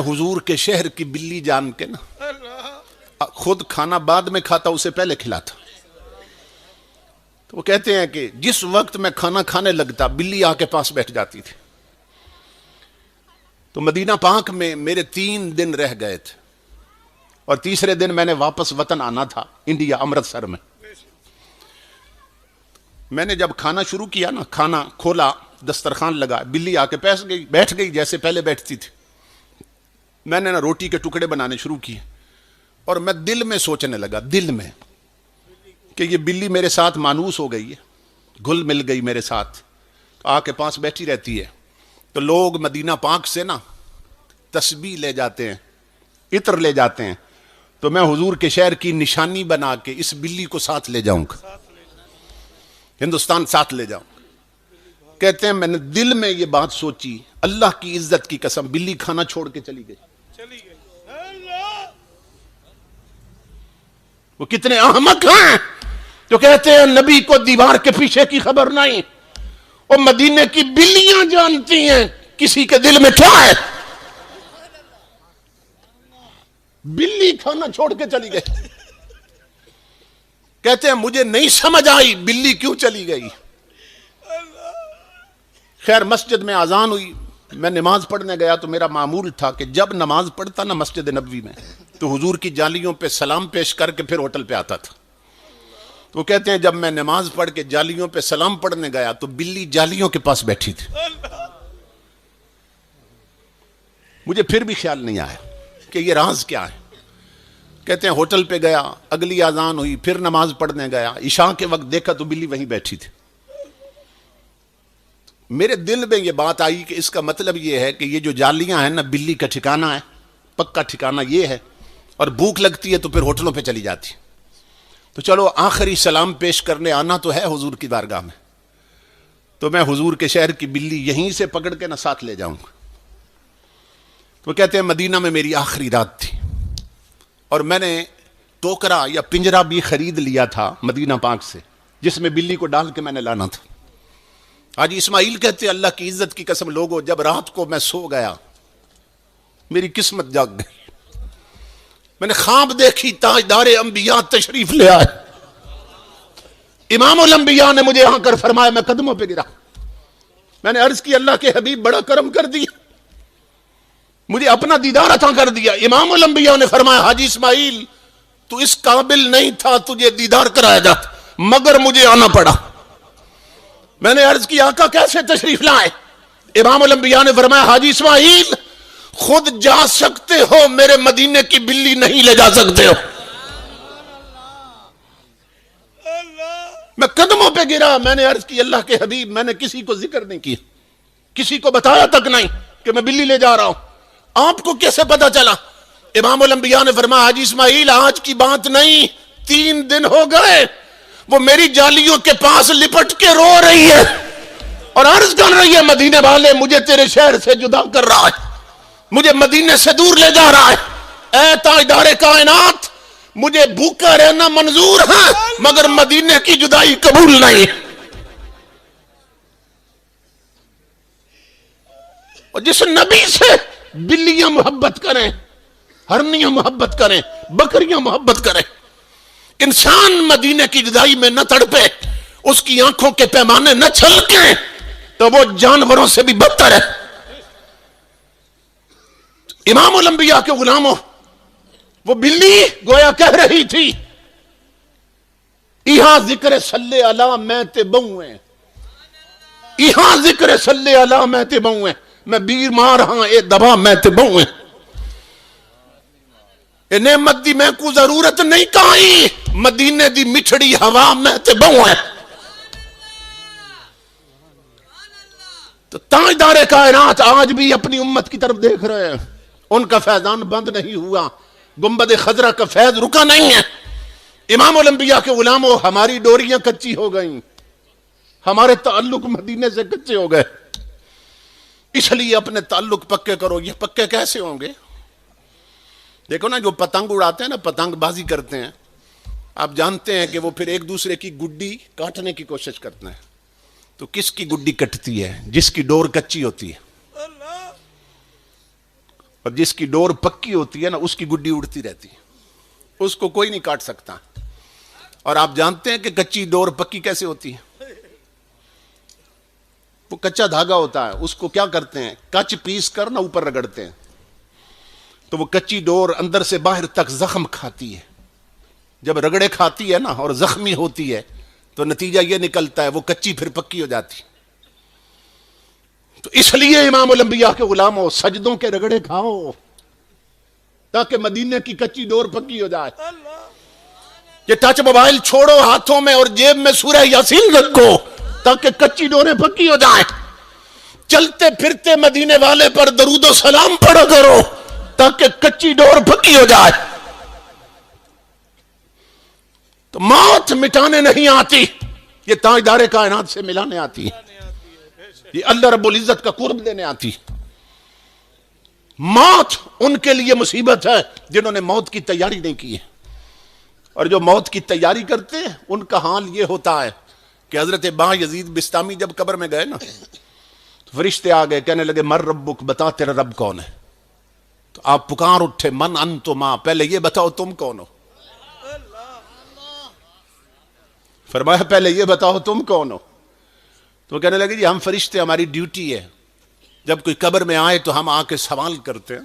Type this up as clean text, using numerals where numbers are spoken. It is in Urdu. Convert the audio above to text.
حضور کے شہر کی بلی جان کے نا خود کھانا بعد میں کھاتا اسے پہلے کھلاتا. تو وہ کہتے ہیں کہ جس وقت میں کھانا کھانے لگتا بلی آ کے پاس بیٹھ جاتی تھی. تو مدینہ پاک میں میرے 3 دن رہ گئے تھے اور تیسرے دن میں نے واپس وطن آنا تھا انڈیا امرتسر میں. میں نے جب کھانا شروع کیا نا کھانا کھولا دسترخوان لگا بلی آ کے بیٹھ گئی جیسے پہلے بیٹھتی تھی. میں نے نا روٹی کے ٹکڑے بنانے شروع کیے اور میں دل میں سوچنے لگا دل میں کہ یہ بلی میرے ساتھ مانوس ہو گئی ہے گھل مل گئی میرے ساتھ آ کے پاس بیٹھی رہتی ہے. تو لوگ مدینہ پاک سے نا تسبیح لے جاتے ہیں عطر لے جاتے ہیں تو میں حضور کے شہر کی نشانی بنا کے اس بلی کو ساتھ لے جاؤں گا ہندوستان ساتھ لے جاؤں. کہتے ہیں میں نے دل میں یہ بات سوچی اللہ کی عزت کی قسم بلی کھانا چھوڑ کے چلی گئی. وہ کتنے احمق ہیں جو کہتے ہیں نبی کو دیوار کے پیچھے کی خبر نہیں. اور مدینے کی بلیاں جانتی ہیں کسی کے دل میں کیا ہے. بلی کھانا چھوڑ کے چلی گئی. کہتے ہیں مجھے نہیں سمجھ آئی بلی کیوں چلی گئی. خیر مسجد میں اذان ہوئی میں نماز پڑھنے گیا تو میرا معمول تھا کہ جب نماز پڑھتا نا مسجد نبوی میں تو حضور کی جالیوں پہ سلام پیش کر کے پھر ہوٹل پہ آتا تھا. تو وہ کہتے ہیں جب میں نماز پڑھ کے جالیوں پہ سلام پڑھنے گیا تو بلی جالیوں کے پاس بیٹھی تھی. مجھے پھر بھی خیال نہیں آیا کہ یہ راز کیا ہے. کہتے ہیں ہوٹل پہ گیا اگلی اذان ہوئی پھر نماز پڑھنے گیا عشاء کے وقت دیکھا تو بلی وہیں بیٹھی تھی. میرے دل میں یہ بات آئی کہ اس کا مطلب یہ ہے کہ یہ جو جالیاں ہیں نا بلی کا ٹھکانہ ہے پکا ٹھکانہ یہ ہے اور بھوک لگتی ہے تو پھر ہوٹلوں پہ چلی جاتی. تو چلو آخری سلام پیش کرنے آنا تو ہے حضور کی بارگاہ میں تو میں حضور کے شہر کی بلی یہیں سے پکڑ کے نہ ساتھ لے جاؤں گا. تو کہتے ہیں مدینہ میں میری آخری رات تھی اور میں نے ٹوکرا یا پنجرا بھی خرید لیا تھا مدینہ پاک سے جس میں بلی کو ڈال کے میں نے لانا تھا. حاجی اسماعیل کہتے اللہ کی عزت کی قسم لوگوں جب رات کو میں سو گیا میری قسمت جاگ گئی. میں نے خواب دیکھی تاجدار انبیاء تشریف لے آئے. امام الانبیاء نے مجھے آ کر فرمایا میں قدموں پہ گرا. میں نے عرض کی اللہ کے حبیب بڑا کرم کر دیا مجھے اپنا دیدار عطا کر دیا. امام الانبیاء نے فرمایا حاجی اسماعیل تو اس قابل نہیں تھا تجھے دیدار کرایا جاتا مگر مجھے آنا پڑا. میں نے عرض کی آقا کیسے تشریف لائے. امام الانبیاء نے فرمایا حاجی اسماعیل خود جا سکتے ہو میرے مدینے کی بلی نہیں لے جا سکتے ہو. میں قدموں پہ گرا. میں نے عرض کی اللہ کے حبیب میں نے کسی کو ذکر نہیں کیا کسی کو بتایا تک نہیں کہ میں بلی لے جا رہا ہوں. آپ کو کیسے پتا چلا. امام الانبیاء نے فرمایا حاجی اسماعیل آج کی بات نہیں 3 دن ہو گئے وہ میری جالیوں کے پاس لپٹ کے رو رہی ہے اور عرض کر رہی ہے مدینے والے مجھے تیرے شہر سے جدا کر رہا ہے مجھے مدینے سے دور لے جا رہا ہے. اے تاجدار کائنات مجھے بھوکا رہنا منظور ہے مگر مدینے کی جدائی قبول نہیں. اور جس نبی سے بلیاں محبت کریں ہرنیاں محبت کریں بکریاں محبت کریں انسان مدینے کی جدائی میں نہ تڑپے اس کی آنکھوں کے پیمانے نہ چھلکیں تو وہ جانوروں سے بھی بدتر ہے. امام الانبیاء کے غلاموں وہ بلی گویا کہہ رہی تھی یہاں ذکر صلی اللہ میں تے بہویں یہاں ذکر صلی اللہ میں تے بہویں میں بیمار ہاں اے دبا میں تے بہویں اے نعمت دی میں کو ضرورت نہیں کہیں مدینے دی مٹھڑی ہوا میں تے بہویں. تو تاجدار کائنات آج بھی اپنی امت کی طرف دیکھ رہے ہیں ان کا فیضان بند نہیں ہوا گنبد خضرا کا فیض رکا نہیں ہے. امام الانبیاء کے غلاموں ہماری ڈوریاں کچی ہو گئیں ہمارے تعلق مدینے سے کچے ہو گئے اس لیے اپنے تعلق پکے کرو. یہ پکے کیسے ہوں گے. دیکھو نا جو پتنگ اڑاتے ہیں نا پتنگ بازی کرتے ہیں آپ جانتے ہیں کہ وہ پھر ایک دوسرے کی گڈی کاٹنے کی کوشش کرتے ہیں تو کس کی گڈی کٹتی ہے جس کی ڈور کچی ہوتی ہے. اور جس کی ڈور پکی ہوتی ہے نا اس کی گڈی اڑتی رہتی ہے، اس کو کوئی نہیں کاٹ سکتا۔ اور آپ جانتے ہیں کہ کچی ڈور پکی کیسے ہوتی ہے؟ وہ کچا دھاگا ہوتا ہے، اس کو کیا کرتے ہیں، کچ پیس کر نا اوپر رگڑتے ہیں، تو وہ کچی ڈور اندر سے باہر تک زخم کھاتی ہے۔ جب رگڑے کھاتی ہے نا اور زخمی ہوتی ہے تو نتیجہ یہ نکلتا ہے وہ کچی پھر پکی ہو جاتی۔ تو اس لیے امام الانبیاء کے غلاموں، سجدوں کے رگڑے کھاؤ تاکہ مدینے کی کچی ڈور پکی ہو جائے۔ یہ ٹچ موبائل چھوڑو ہاتھوں میں اور جیب میں سورہ یاسین رکھو تاکہ کچی ڈوریں پکی ہو جائیں۔ چلتے پھرتے مدینے والے پر درود و سلام پڑھا کرو تاکہ کچی ڈور پکی ہو جائے۔ تو موت مٹانے نہیں آتی، یہ تاجدار کائنات سے ملانے آتی ہے، یہ اللہ رب العزت کا قرب دینے آتی۔ موت ان کے لیے مصیبت ہے جنہوں نے موت کی تیاری نہیں کی ہے، اور جو موت کی تیاری کرتے ہیں ان کا حال یہ ہوتا ہے کہ حضرت با یزید بستامی جب قبر میں گئے نا تو فرشتے آ گئے، کہنے لگے مر ربک، بتا تیرا رب کون ہے؟ تو آپ پکار اٹھے من انتما، پہلے یہ بتاؤ تم کون ہو؟ فرمایا پہلے یہ بتاؤ تم کون ہو؟ تو کہنے لگے جی ہم فرشتے، ہماری ڈیوٹی ہے جب کوئی قبر میں آئے تو ہم آ کے سوال کرتے ہیں